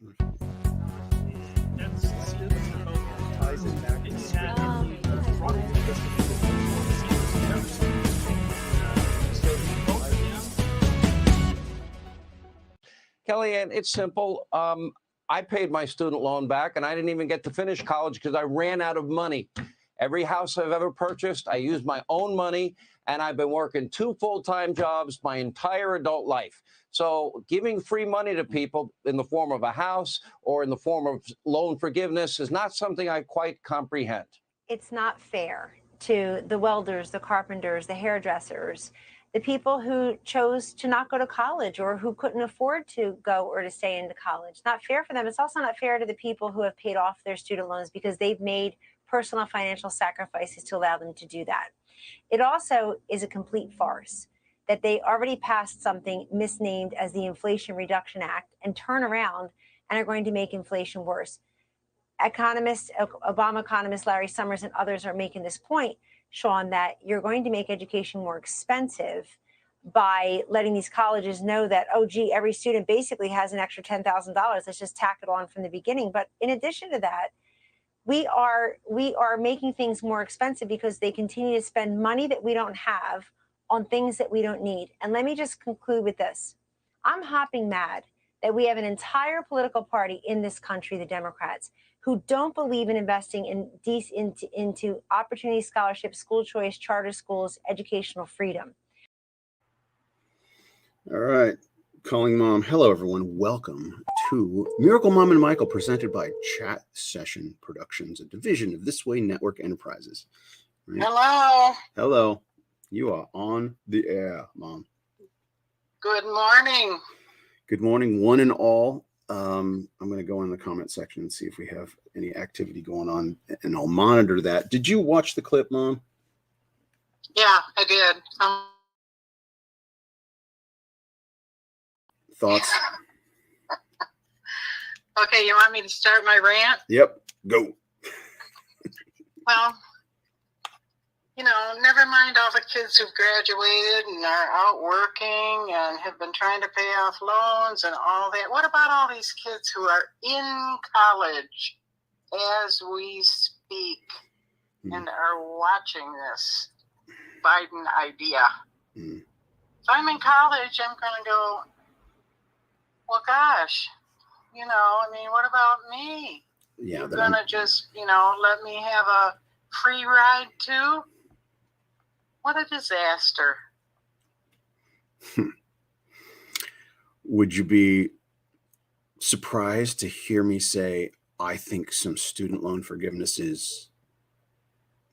Kellyanne, it's simple. I paid my student loan back, and I didn't even get to finish college because I ran out of money. Every house I've ever purchased, I used my own money, and I've been working 2 full-time jobs my entire adult life. So giving free money to people in the form of a house or in the form of loan forgiveness is not something I quite comprehend. It's not fair to the welders, the carpenters, the hairdressers, the people who chose to not go to college or who couldn't afford to go or to stay into college. Not fair for them. It's also not fair to the people who have paid off their student loans because they've made personal financial sacrifices to allow them to do that. It also is a complete farce that they already passed something misnamed as the Inflation Reduction Act and turn around and are going to make inflation worse. Economists, Obama economist Larry Summers and others are making this point, Sean, that you're going to make education more expensive by letting these colleges know that, oh, gee, every student basically has an extra $10,000. Let's just tack it on from the beginning. But in addition to that, we are making things more expensive because they continue to spend money that we don't have on things that we don't need. And let me just conclude with this. I'm hopping mad that we have an entire political party in this country, the Democrats, who don't believe in investing into opportunity scholarships, school choice, charter schools, educational freedom. All right. Calling Mom. Hello, everyone. Welcome to Miracle Mom and Michael, presented by Chat Session Productions, a division of This Way Network Enterprises. Right? Hello. Hello. You are on the air, Mom. Good morning. Good morning, one and all. I'm going to go in the comment section and see if we have any activity going on, and I'll monitor that. Did you watch the clip, Mom? Yeah, I did. Thoughts? Okay, you want me to start my rant? Yep, go. Well, never mind all the kids who've graduated and are out working and have been trying to pay off loans and all that. What about all these kids who are in college as we speak and are watching this Biden idea? If I'm in college, I'm going to go, well, gosh, what about me? Yeah, You're going to just, let me have a free ride too? What a disaster. Would you be surprised to hear me say, I think some student loan forgiveness is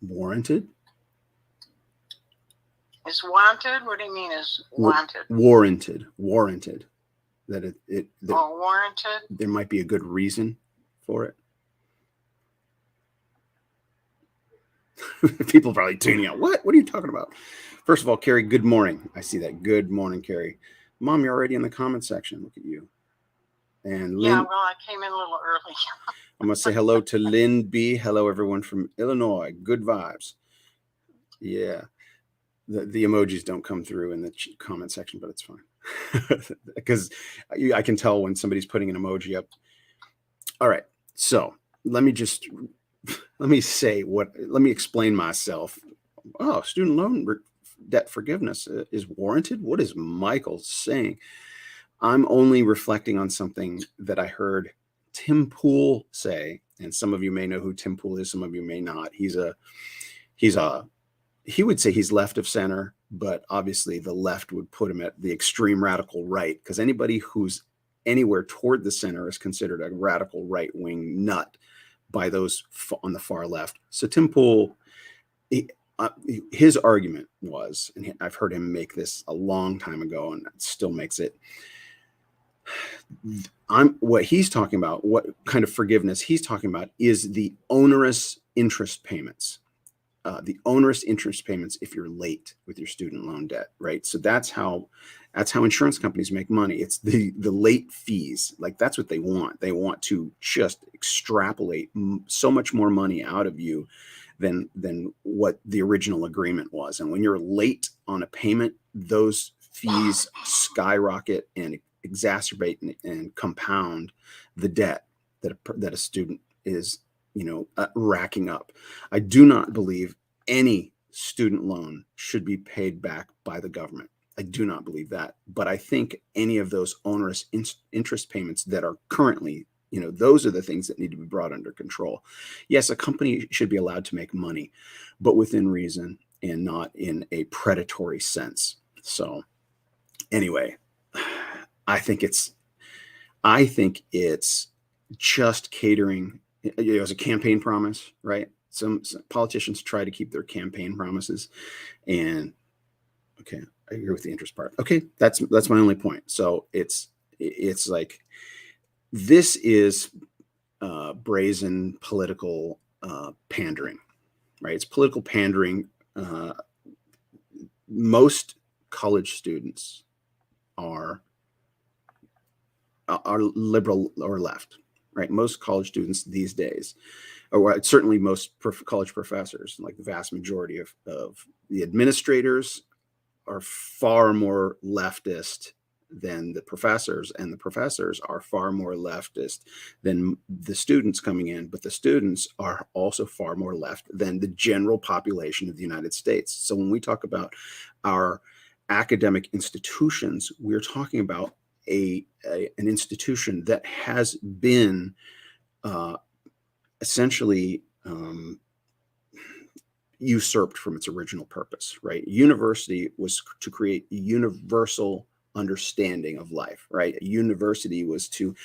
warranted? Is wanted? What do you mean is wanted? Warranted. That warranted? There might be a good reason for it. People are probably tuning out. What are you talking about? First of all, Carrie, good morning. I see that. Good morning, Carrie. Mom, you're already in the comment section. Look at you. And Lynn, yeah, well, I came in a little early. I'm going to say hello to Lynn B. Hello, everyone from Illinois. Good vibes. Yeah. The emojis don't come through in the comment section, but it's fine. Because I can tell when somebody's putting an emoji up. All right. So let me explain myself. Oh, student loan debt forgiveness is warranted. What is Michael saying? I'm only reflecting on something that I heard Tim Pool say, and some of you may know who Tim Pool is. Some of you may not. He would say he's left of center, but obviously the left would put him at the extreme radical right, because anybody who's anywhere toward the center is considered a radical right-wing nut by those on the far left. So Tim Pool, his argument was, and I've heard him make this a long time ago and still makes it, what he's talking about, what kind of forgiveness he's talking about is the onerous interest payments. The onerous interest payments if you're late with your student loan debt, right? So that's how insurance companies make money. It's the late fees. Like, that's what they want. They want to just extrapolate so much more money out of you than what the original agreement was. And when you're late on a payment, those fees skyrocket and exacerbate and compound the debt that a student is, racking up. I do not believe any student loan should be paid back by the government. I do not believe that. But I think any of those onerous interest payments that are currently, those are the things that need to be brought under control. Yes, a company should be allowed to make money, but within reason and not in a predatory sense. So anyway, I think it's just catering. It was a campaign promise, right? Some politicians try to keep their campaign promises, and okay, I agree with the interest part. Okay, that's my only point. So it's like, this is brazen political pandering, right? It's political pandering. Most college students are liberal or left, right? Most college students these days, or certainly most college professors, like the vast majority of the administrators, are far more leftist than the professors, and the professors are far more leftist than the students coming in, but the students are also far more left than the general population of the United States. So when we talk about our academic institutions, we're talking about an institution that has been essentially usurped from its original purpose, right? University was to create universal understanding of life, right? A university was to,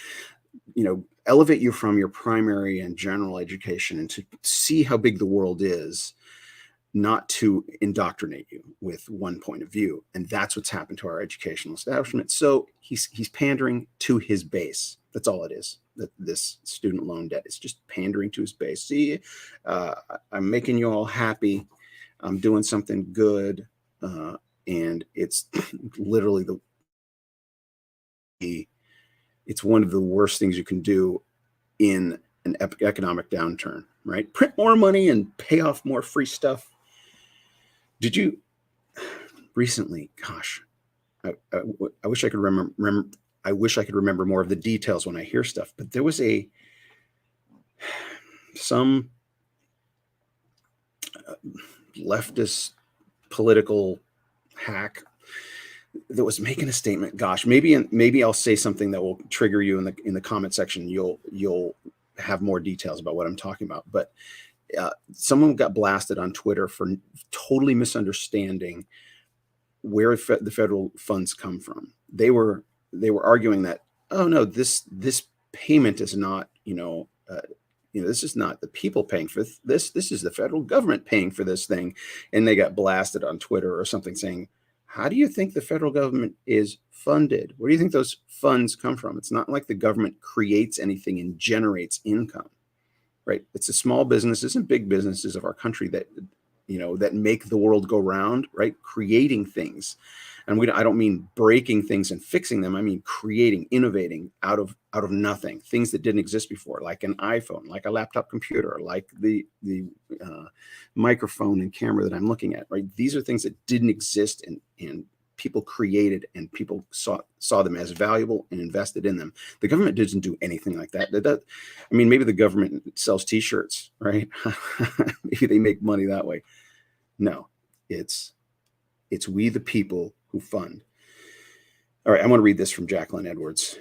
elevate you from your primary and general education and to see how big the world is, not to indoctrinate you with one point of view. And that's what's happened to our educational establishment. So he's pandering to his base. That's all it is. That this student loan debt is just pandering to his base. See, I'm making you all happy. I'm doing something good. And it's literally it's one of the worst things you can do in an economic downturn, right? Print more money and pay off more free stuff. Did you recently? Gosh, I wish I could remember. I wish I could remember more of the details when I hear stuff. But there was some leftist political hack that was making a statement. Gosh, maybe I'll say something that will trigger you in the comment section. You'll have more details about what I'm talking about. But someone got blasted on Twitter for totally misunderstanding where the federal funds come from. They were arguing that, oh no, this payment is not, this is not the people paying for this. This is the federal government paying for this thing. And they got blasted on Twitter or something saying, how do you think the federal government is funded? Where do you think those funds come from? It's not like the government creates anything and generates income, right? It's the small businesses and big businesses of our country that, that make the world go round, right? Creating things. And I don't mean breaking things and fixing them. I mean creating, innovating out of nothing, things that didn't exist before, like an iPhone, like a laptop computer, like the microphone and camera that I'm looking at, right? These are things that didn't exist and people created, and people saw them as valuable and invested in them. The government doesn't do anything like that. Maybe the government sells T-shirts, right? Maybe they make money that way. No, it's we the people who fund. All right, I want to read this from Jacqueline Edwards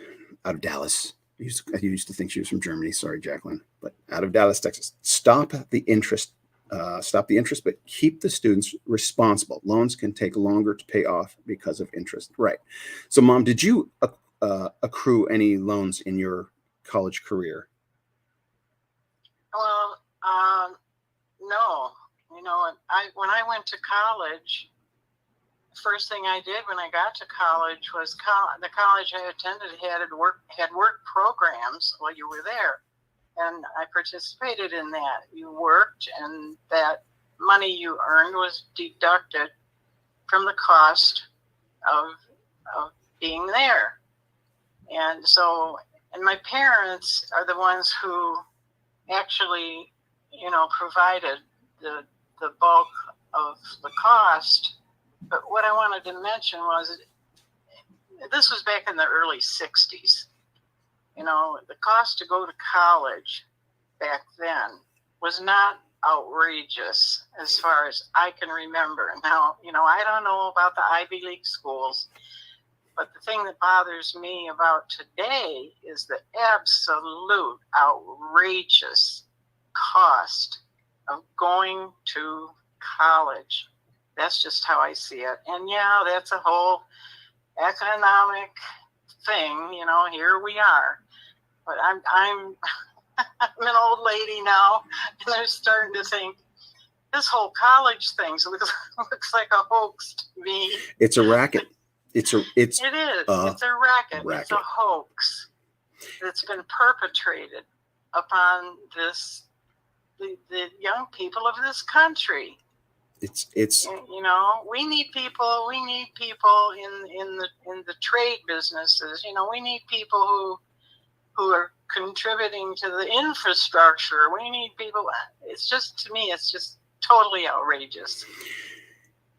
out of Dallas. I used to think she was from Germany. Sorry, Jacqueline, but out of Dallas, Texas. Stop the interest, but keep the students responsible. Loans can take longer to pay off because of interest. Right. So, Mom, did you accrue any loans in your college career? Well, no. When I went to college, first thing I did when I got to college was the college I attended had work programs while you were there, and I participated in that. You worked, and that money you earned was deducted from the cost of being there. And so, and my parents are the ones who actually, provided the bulk of the cost. But what I wanted to mention was this was back in the early 60s. You know, the cost to go to college back then was not outrageous as far as I can remember. Now, you know, I don't know about the Ivy League schools, but the thing that bothers me about today is the absolute outrageous cost of going to college. That's just how I see it. And yeah, that's a whole economic thing, you know, here we are. But I'm I'm an old lady now, and I'm starting to think this whole college thing looks like a hoax to me. It's a racket. It is. It's a racket. It's a hoax that's been perpetrated upon the young people of this country. It's you know, we need people in the trade businesses. You know, we need people who are contributing to the infrastructure. We need people. It's just, to me, it's just totally outrageous.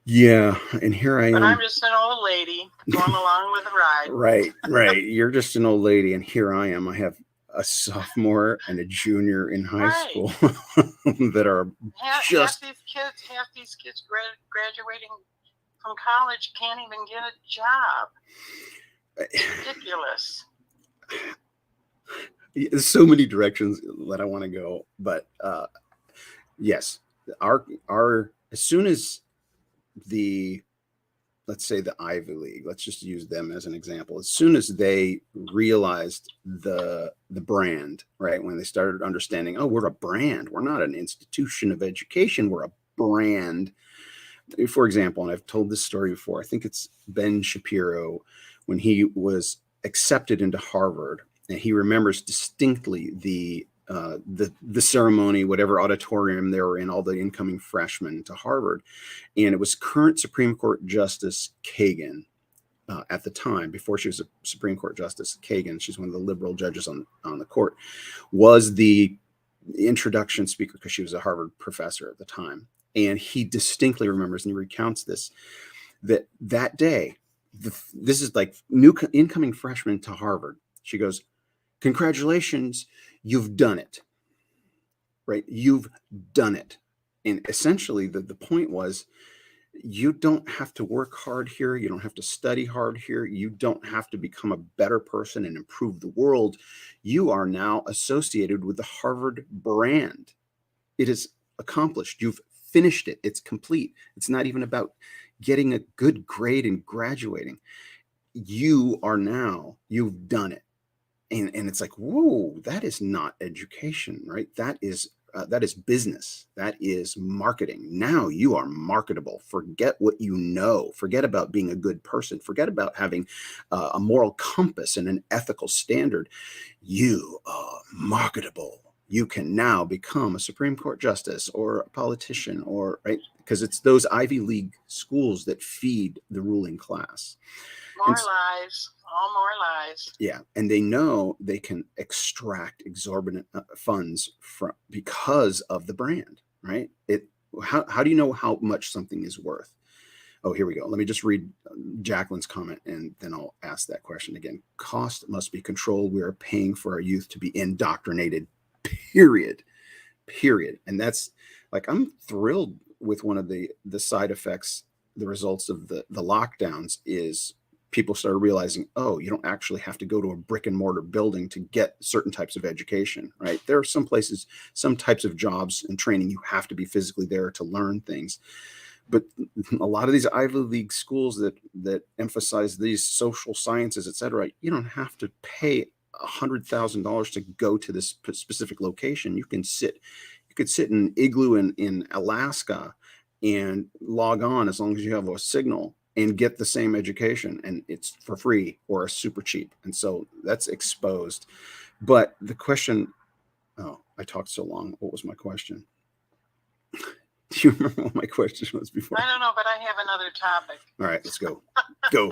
Yeah, and here I am. But I'm just an old lady going along with the ride. Right. You're just an old lady, and here I am. I have a sophomore and a junior in high school that are half these kids graduating from college can't even get a job. It's ridiculous. There's so many directions that I want to go, but yes, our as soon as let's say the Ivy League, let's just use them as an example. As soon as they realized the brand, right, when they started understanding, oh, we're a brand, we're not an institution of education, we're a brand. For example, and I've told this story before, I think it's Ben Shapiro, when he was accepted into Harvard, and he remembers distinctly the ceremony, whatever auditorium they were in, all the incoming freshmen to Harvard. And it was current Supreme Court Justice Kagan at the time, before she was a Supreme Court Justice. Kagan, she's one of the liberal judges on the court, was the introduction speaker because she was a Harvard professor at the time. And he distinctly remembers, and he recounts this, that day, this is like new incoming freshmen to Harvard. She goes, "Congratulations, you've done it." Right? You've done it. And essentially the point was, you don't have to work hard here. You don't have to study hard here. You don't have to become a better person and improve the world. You are now associated with the Harvard brand. It is accomplished. You've finished it. It's complete. It's not even about getting a good grade and graduating. You've done it. And it's like, whoa, that is not education, right? That is business. That is marketing. Now you are marketable. Forget what you know. Forget about being a good person. Forget about having a moral compass and an ethical standard. You are marketable. You can now become a Supreme Court justice or a politician, or right, because it's those Ivy League schools that feed the ruling class. More lies. All more lies. Yeah, and they know they can extract exorbitant funds because of the brand, right? How do you know how much something is worth? Oh, here we go. Let me just read Jacqueline's comment, and then I'll ask that question again. Cost must be controlled. We are paying for our youth to be indoctrinated, period. And that's like, I'm thrilled with one of the side effects, the results of the lockdowns is people started realizing, oh, you don't actually have to go to a brick and mortar building to get certain types of education, right? There are some places, some types of jobs and training, you have to be physically there to learn things. But a lot of these Ivy League schools that emphasize these social sciences, et cetera, you don't have to pay $100,000 to go to this specific location. You could sit in an igloo in Alaska and log on as long as you have a signal and get the same education, and it's for free or super cheap. And so that's exposed. But the question, oh, I talked so long. What was my question? Do you remember what my question was before? I don't know, but I have another topic. All right, let's go. Go.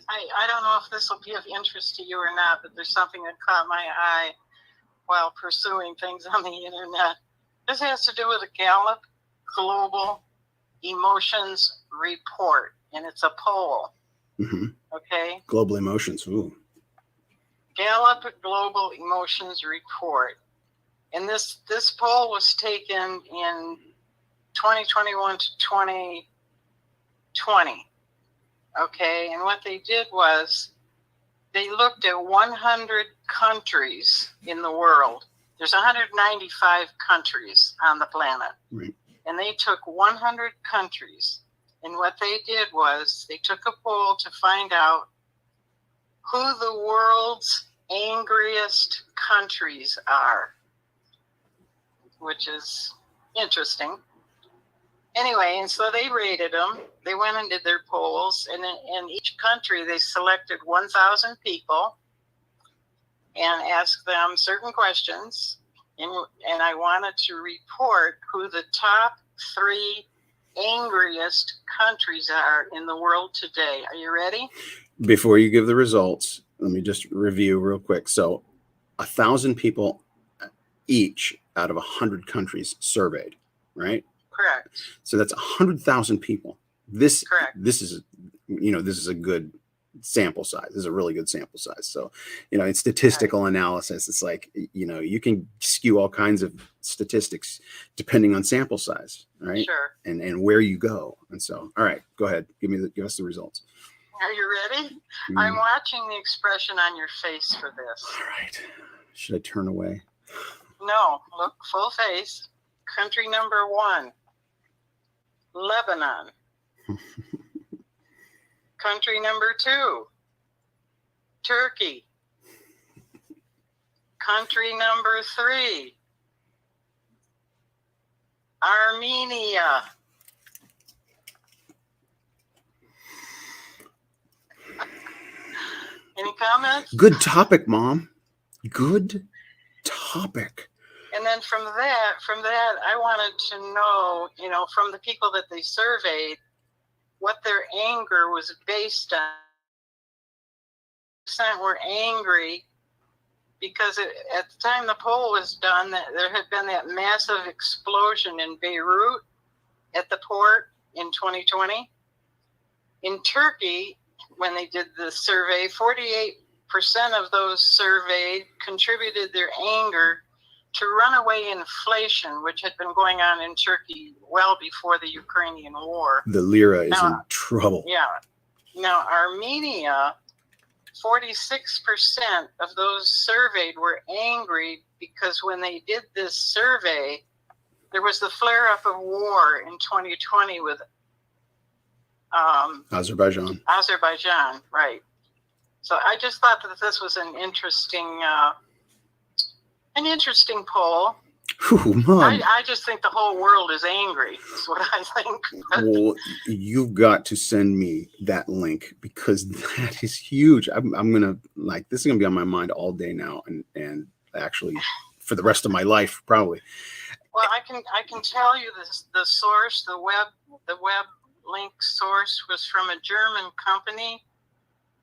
I don't know if this will be of interest to you or not, but there's something that caught my eye while pursuing things on the internet. This has to do with a Gallup Global Emotions Report, and it's a poll. Mm-hmm. Okay. Global emotions. Ooh. Gallup Global Emotions Report. And this poll was taken in 2021 to 2020. Okay, and what they did was they looked at 100 countries in the world. There's 195 countries on the planet. Right. And they took 100 countries. And what they did was they took a poll to find out who the world's angriest countries are, which is interesting. Anyway, and so they rated them. They went and did their polls, and in each country they selected 1,000 people and asked them certain questions. And I wanted to report who the top 3 angriest countries are in the world today. Are you ready? Before you give the results, let me just review real quick. So 1,000 people each out of 100 countries surveyed, right? Correct. So that's 100,000 people. Correct. This is, this is a good sample size. This is a really good sample size. So, in statistical analysis, it's like, you can skew all kinds of statistics depending on sample size, right? Sure. And where you go. And so, all right, go ahead. Give us the results. Are you ready? I'm watching the expression on your face for this. All right. Should I turn away? No, look full face. Country number 1, Lebanon. Country number 2, Turkey. Country number 3, Armenia. Any comments? Good topic, Mom. Good topic. And then from that, I wanted to know, from the people that they surveyed, what their anger was based on. Percent were angry because at the time the poll was done, there had been that massive explosion in Beirut at the port in 2020. In Turkey, when they did the survey, 48% of those surveyed contributed their anger to runaway inflation, which had been going on in Turkey well before the Ukrainian war. The lira is in trouble. Yeah. Now, Armenia, 46% of those surveyed were angry because when they did this survey, there was the flare-up of war in 2020 with Azerbaijan. Azerbaijan, right. So I just thought that this was an interesting poll. Ooh, Mom. I just think the whole world is angry. That's what I think. Well, you've got to send me that link because that is huge. I'm gonna this is gonna be on my mind all day now, and actually for the rest of my life probably. Well, I can tell you this. The source, the web link source was from a German company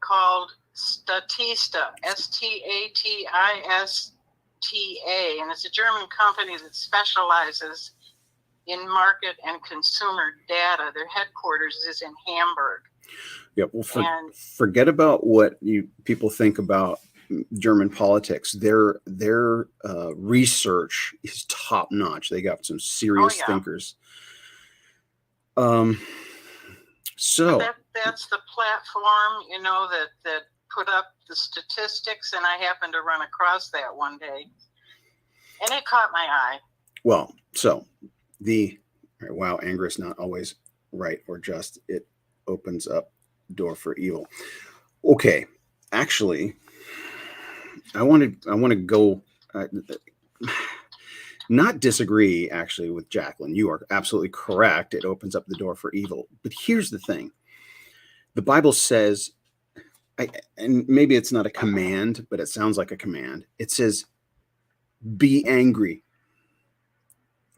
called Statista, Statista, and it's a German company that specializes in market and consumer data. Their headquarters is in Hamburg. Yeah, well, forget about what people think about German politics. Their research is top notch. They got some serious thinkers. So that's the platform, that put up the statistics, and I happened to run across that one day, and it caught my eye. Well, so wow, anger is not always right or just. It opens up the door for evil. Okay, actually, I want to go. Not disagree actually with Jacqueline. You are absolutely correct. It opens up the door for evil. But here's the thing. The Bible says, and maybe it's not a command, but it sounds like a command. It says, be angry,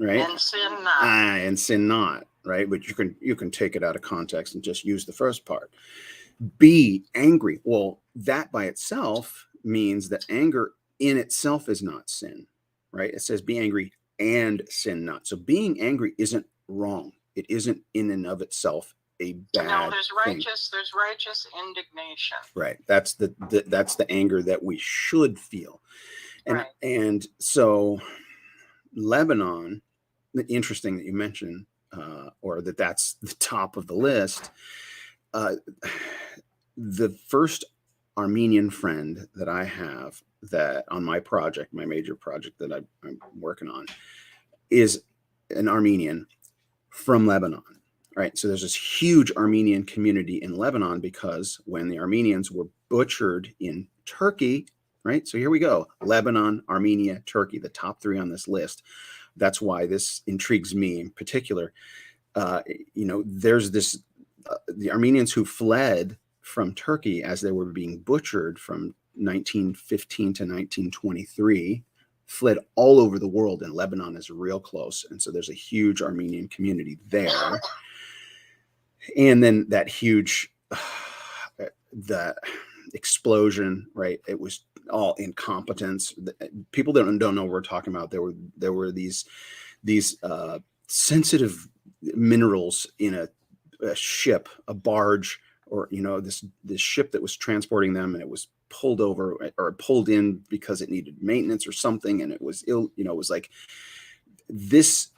right? And sin not. And sin not, right? But you can take it out of context and just use the first part. Be angry. Well, that by itself means that anger in itself is not sin, right? It says be angry and sin not. So being angry isn't wrong. It isn't in and of itself a No, bad there's thing. righteous indignation. Right. That's the anger that we should feel. And Right. and so Lebanon, interesting that you mentioned, or that's the top of the list. The first Armenian friend that I have that on my project, my major project that I'm working on, is an Armenian from Lebanon. Right. So there's this huge Armenian community in Lebanon because when the Armenians were butchered in Turkey, right? So here we go. Lebanon, Armenia, Turkey, the top three on this list. That's why this intrigues me in particular. There's this, the Armenians who fled from Turkey as they were being butchered from 1915 to 1923, fled all over the world, and Lebanon is real close. And so there's a huge Armenian community there. And then that huge, the explosion, right? It was all incompetence. People don't know what we're talking about. There were these sensitive minerals in a ship, a barge, or this ship that was transporting them, and it was pulled over or pulled in because it needed maintenance or something, and it was it was like this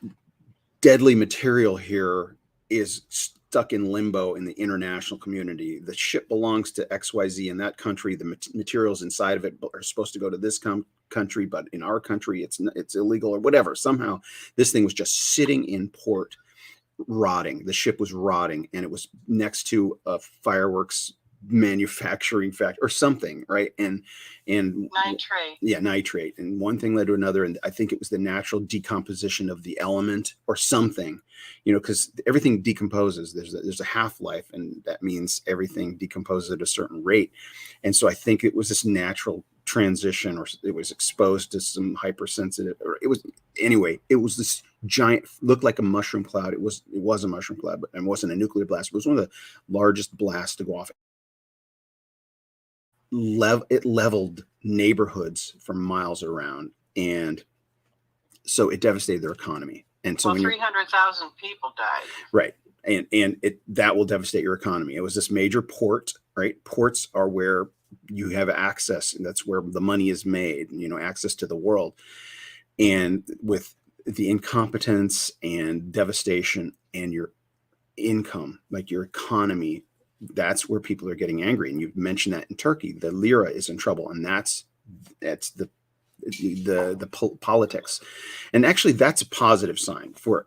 deadly material here is stuck in limbo in the international community. The ship belongs to XYZ in that country. The materials inside of it are supposed to go to this country, but in our country, it's illegal or whatever. Somehow this thing was just sitting in port, rotting. The ship was rotting, and it was next to a fireworks manufacturing factory or something, right? And nitrate, and one thing led to another, and I think it was the natural decomposition of the element or something, because everything decomposes. There's a half-life, and that means everything decomposes at a certain rate. And so I think it was this natural transition, or it was exposed to some hypersensitive, or it was this giant, looked like a mushroom cloud. It was a mushroom cloud, but it wasn't a nuclear blast. It was one of the largest blasts to go off. It leveled neighborhoods for miles around, and so it devastated their economy. And so 300,000 people died. Right. And that will devastate your economy. It was this major port, right? Ports are where you have access, and that's where the money is made, access to the world. And with the incompetence and devastation and your income, like your economy, that's where people are getting angry. And you've mentioned that in Turkey, the lira is in trouble, and that's the politics. And actually, that's a positive sign for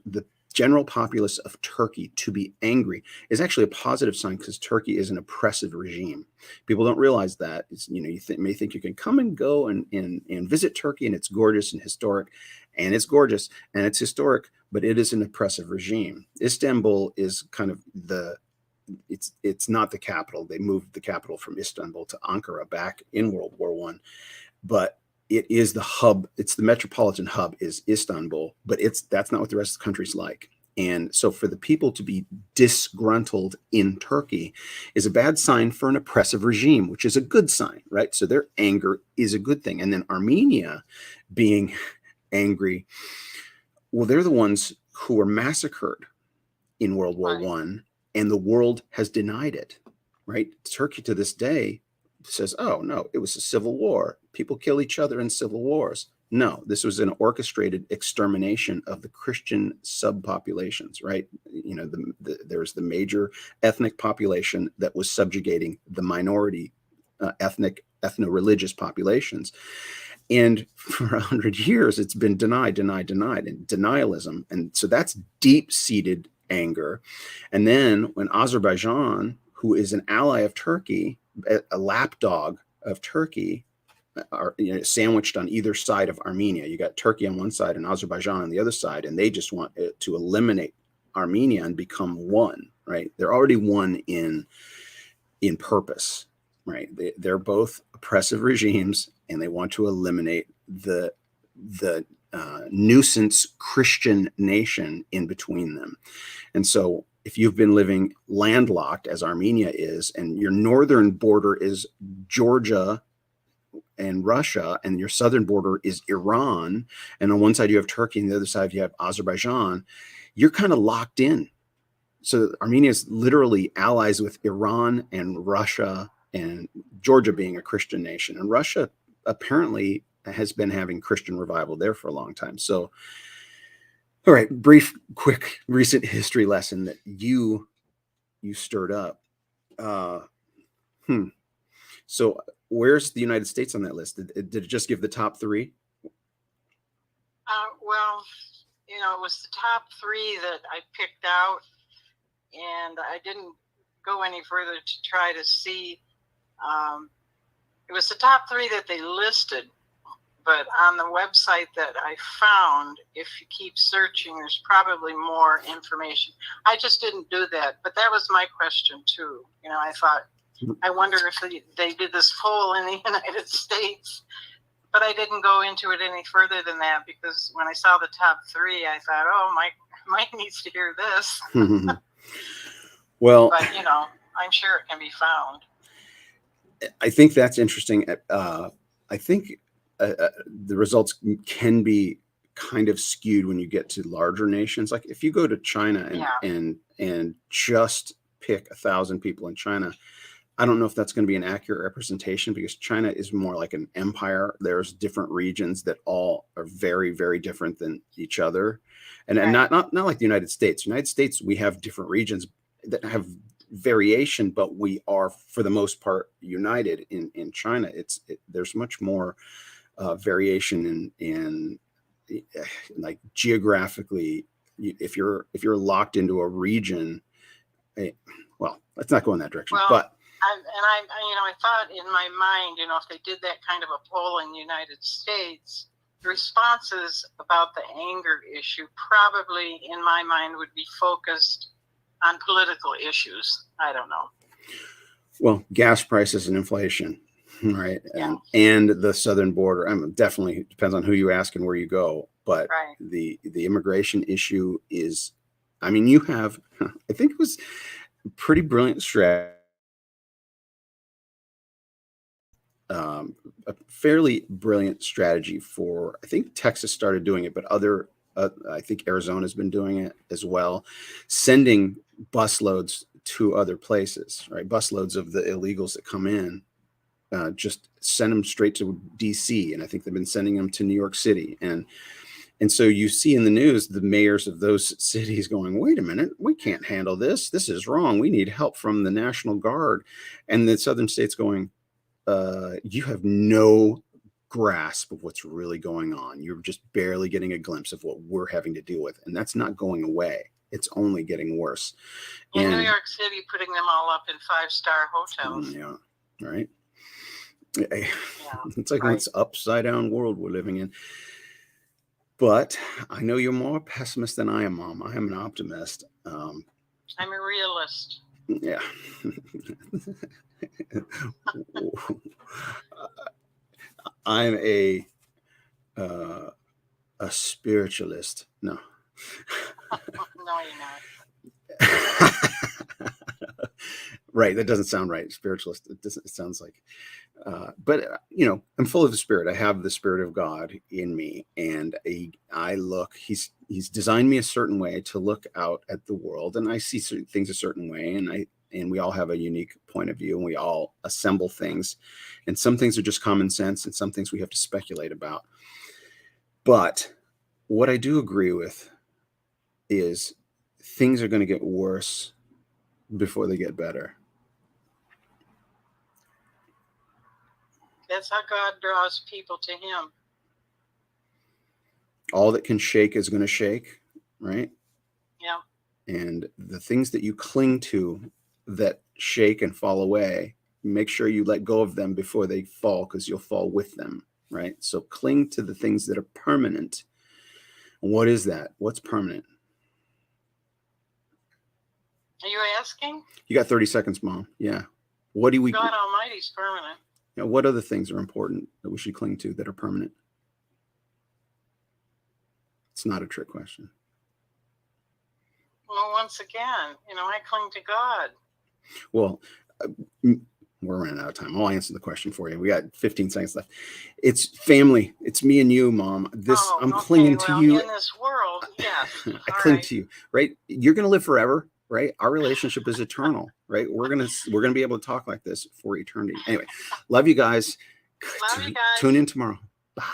the general populace of Turkey to be angry is actually a positive sign, because Turkey is an oppressive regime. People don't realize that. You may think you can come and go and visit Turkey, and it's gorgeous and historic, and it's gorgeous and it's historic, but it is an oppressive regime. Istanbul is kind of it's not the capital. They moved the capital from Istanbul to Ankara back in World War I, but it is the hub. It's the metropolitan hub is Istanbul, but that's not what the rest of the country's like. And so for the people to be disgruntled in Turkey is a bad sign for an oppressive regime, which is a good sign, right? So their anger is a good thing. And then Armenia being angry, well, they're the ones who were massacred in World War I, and the world has denied it, right? Turkey to this day says, oh, no, it was a civil war. People kill each other in civil wars. No, this was an orchestrated extermination of the Christian subpopulations, right? There was the major ethnic population that was subjugating the minority ethno-religious populations. And for 100 years, it's been denied, and denialism. And so that's deep-seated anger. And then when Azerbaijan, who is an ally of Turkey, a lapdog of Turkey, are sandwiched on either side of Armenia. You got Turkey on one side and Azerbaijan on the other side, and they just want to eliminate Armenia and become one, right? They're already one in purpose, right? They're both oppressive regimes, and they want to eliminate the nuisance Christian nation in between them. And so if you've been living landlocked, as Armenia is, and your northern border is Georgia and Russia, and your southern border is Iran, and on one side you have Turkey, and the other side you have Azerbaijan, you're kind of locked in, So Armenia is literally allies with Iran and Russia, and Georgia being a Christian nation. And Russia apparently has been having Christian revival there for a long time. So, all right, brief, quick, recent history lesson that you stirred up. So where's the United States on that list? Did it just give the top three? Well, it was the top three that I picked out, and I didn't go any further to try to see. It was the top three that they listed, but on the website that I found, if you keep searching, there's probably more information. I just didn't do that, but that was my question too. I thought, I wonder if they did this poll in the United States, but I didn't go into it any further than that, because when I saw the top three, I thought, oh, Mike needs to hear this. Well, but I'm sure it can be found. I think that's interesting. I think the results can be kind of skewed when you get to larger nations. Like if you go to China and just pick 1,000 people in China, I don't know if that's going to be an accurate representation, because China is more like an empire. There's different regions that all are very, very different than each other. And not like the United States. United States, we have different regions that have variation, but we are, for the most part, united. In China, there's much more variation in like geographically. If you're locked into a region, well, let's not go in that direction. But I thought in my mind, if they did that kind of a poll in the United States, the responses about the anger issue probably, in my mind, would be focused on political issues. I don't know. Well, gas prices and inflation, right? Yeah. And the southern border. Definitely depends on who you ask and where you go. But the immigration issue is, you have, I think it was a pretty brilliant strategy. A fairly brilliant strategy for, I think Texas started doing it, but I think Arizona's been doing it as well, sending busloads to other places, right? Busloads of the illegals that come in, just send them straight to DC. And I think they've been sending them to New York City. And so you see in the news, the mayors of those cities going, wait a minute, we can't handle this. This is wrong. We need help from the National Guard. And the southern states going, you have no grasp of what's really going on. You're just barely getting a glimpse of what we're having to deal with. And that's not going away. It's only getting worse. In New York City, putting them all up in 5-star hotels. Yeah, right. It's like this upside down world we're living in. But I know you're more pessimist than I am, Mom. I am an optimist. I'm a realist. Yeah. I'm a spiritualist. No. No, you're not. Right. That doesn't sound right. Spiritualist. It sounds like, but I'm full of the Spirit. I have the Spirit of God in me, and I look. He's designed me a certain way to look out at the world, and I see certain things a certain way, and we all have a unique point of view, and we all assemble things, and some things are just common sense, and some things we have to speculate about. But what I do agree with is things are going to get worse before they get better. That's how God draws people to him. All that can shake is going to shake, right? Yeah. And the things that you cling to that shake and fall away, make sure you let go of them before they fall, because you'll fall with them, right? So cling to the things that are permanent. And what is that? What's permanent? Are you asking? You got 30 seconds, Mom. Yeah. What do we? God Almighty's permanent. What other things are important that we should cling to that are permanent? It's not a trick question. Well, once again, I cling to God. Well, we're running out of time. I'll answer the question for you. We got 15 seconds left. It's family. It's me and you, Mom. I'm clinging to you. In this world, yes. I cling to you, right? You're going to live forever. right? Our relationship is eternal, right? We're gonna be able to talk like this for eternity. Anyway, love you guys. Love you guys. Tune in tomorrow. Bye.